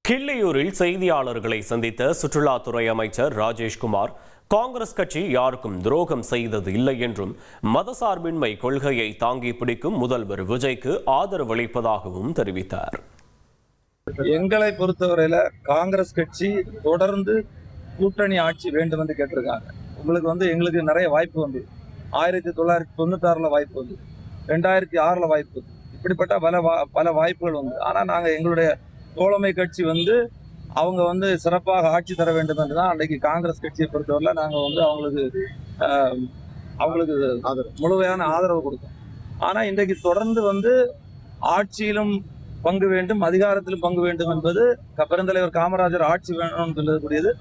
கிள்ளியூரில் செய்தியாளர்களை சந்தித்த சுற்றுலாத்துறை அமைச்சர் ராஜேஷ்குமார் காங்கிரஸ் கட்சி யாருக்கும் துரோகம் செய்தது இல்லை என்றும் மதசார்பின்மை கொள்கையை தாங்கி பிடிக்கும் முதல்வர் விஜய்க்கு ஆதரவு அளிப்பதாகவும் தெரிவித்தார். எங்களை பொறுத்தவரையில காங்கிரஸ் கட்சி தொடர்ந்து கூட்டணி ஆட்சி வேண்டும் என்று கேட்டிருக்காங்க. எங்களுக்கு நிறைய வாய்ப்பு வந்து 1996 வாய்ப்பு வந்து 2006 வாய்ப்பு, இப்படிப்பட்ட பல வாய்ப்புகள் வந்து. ஆனால் நாங்கள் எங்களுடைய தோழமை கட்சி அவங்க சிறப்பாக ஆட்சி தர வேண்டும் என்று தான் அன்றைக்கு காங்கிரஸ் கட்சியை பொறுத்தவரை நாங்கள் அவங்களுக்கு முழுமையான ஆதரவு கொடுத்தோம். ஆனால் இன்றைக்கு தொடர்ந்து ஆட்சியிலும் பங்கு வேண்டும், அதிகாரத்திலும் பங்கு வேண்டும் என்பது பெருந்தலைவர் காமராஜர் ஆட்சி வேணும்னு சொல்லக்கூடியது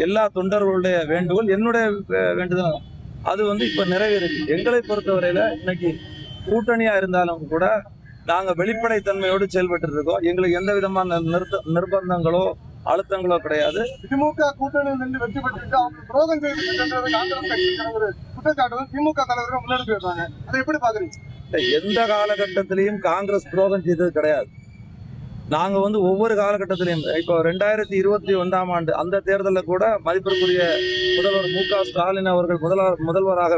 எல்லா தொண்டர்களுடைய வேண்டுகோள், என்னுடைய வேண்டுதல். அது இப்ப நிறைவேறுது. எங்களை பொறுத்தவரையில இன்னைக்கு கூட்டணியா இருந்தாலும் கூட நாங்க வெளிப்படைத்தன்மையோடு செயல்பட்டு இருக்கோம். எங்களுக்கு எந்த விதமான நிர்பந்தங்களோ அழுத்தங்களோ கிடையாது. திமுக கூட்டணியில் நின்று வெற்றி பெற்று அவங்க துரோகம் செய்து காங்கிரஸ் கட்சி குற்றச்சாட்டு திமுக தலைவர்கள் முன்னெடுத்து வைப்பாங்க. அதை எப்படி பாக்குறீங்க? எந்த காலகட்டத்திலையும் காங்கிரஸ் துரோகம் செய்தது கிடையாது. நாங்க ஒவ்வொரு காலகட்டத்திலையும் இப்போ 2021 ஆண்டு அந்த தேர்தலில் கூட மதிப்பிற்குரிய முதல்வர் மு.க. ஸ்டாலின் அவர்கள் முதல்வராக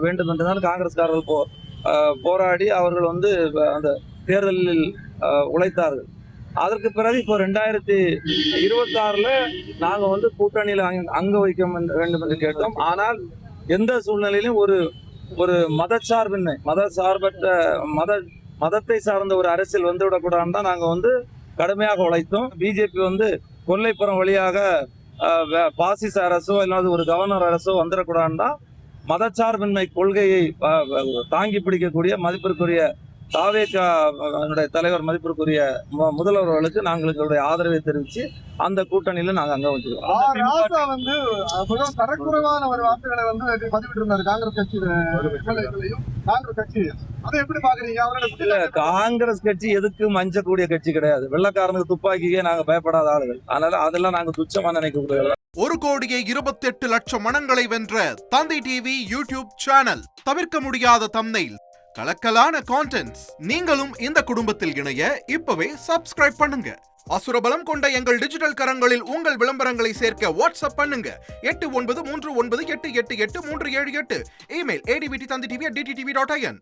வேண்டும் என்றுதான் காங்கிரஸ்காரர்கள் போராடி அவர்கள் அந்த தேர்தலில் உழைத்தார்கள். அதற்கு பிறகு இப்போ 2026 நாங்க கூட்டணியில் அங்க வைக்க வேண்டும் என்று கேட்டோம். ஆனால் எந்த சூழ்நிலையிலும் ஒரு மதச்சார்பின்மை மதத்தை சார்ந்த ஒரு அரசியல் வந்துவிடக்கூடாதுன்னு தான் நாங்க கடுமையாக உழைத்தோம். பிஜேபி கொல்லைப்புறம் வழியாக பாசிச அரசோ இல்லாத ஒரு கவர்னர் அரசோ வந்துடக்கூடாதுன்னு தான் மதச்சார்பின்மை கொள்கையை தாங்கி பிடிக்கக்கூடிய மதிப்பிற்குரிய தாவேகா தலைவர் மதிப்பிற்குரிய முதல்வர்களுக்கு நாங்கள் எங்களுடைய ஆதரவை தெரிவித்து அந்த கூட்டணியில நாங்க அங்க வச்சிருக்கோம். தரக்குறைவான ஒரு வார்த்தைகளை பதிவிட்டு இருந்தாரு காங்கிரஸ் கட்சி. அதை எப்படி பாக்குறீங்க? காங்கிரஸ் கட்சி எதுக்கு மஞ்சக்கூடிய கட்சி கிடையாது. வெள்ளக்காரனுக்கு துப்பாக்கியே நாங்க பயப்படாத ஆளுகள். அதனால அதெல்லாம் நாங்க துச்சமா நினைக்கக்கூடிய 1,28,00,000 மனங்களை வென்ற தந்தி டிவி யூடியூப் சேனல். தவிர்க்க முடியாத தம்ப்நெயில், கலக்கலான கான்டென்ட்ஸ். நீங்களும் இந்த குடும்பத்தில் இணைய இப்பவே சப்ஸ்கிரைப் பண்ணுங்க. அசுரபலம் கொண்ட எங்கள் டிஜிட்டல் கரங்களில் உங்கள் விளம்பரங்களை சேர்க்க வாட்ஸ்அப் பண்ணுங்க. 8939888838. Email advtthanditv@dttv.in.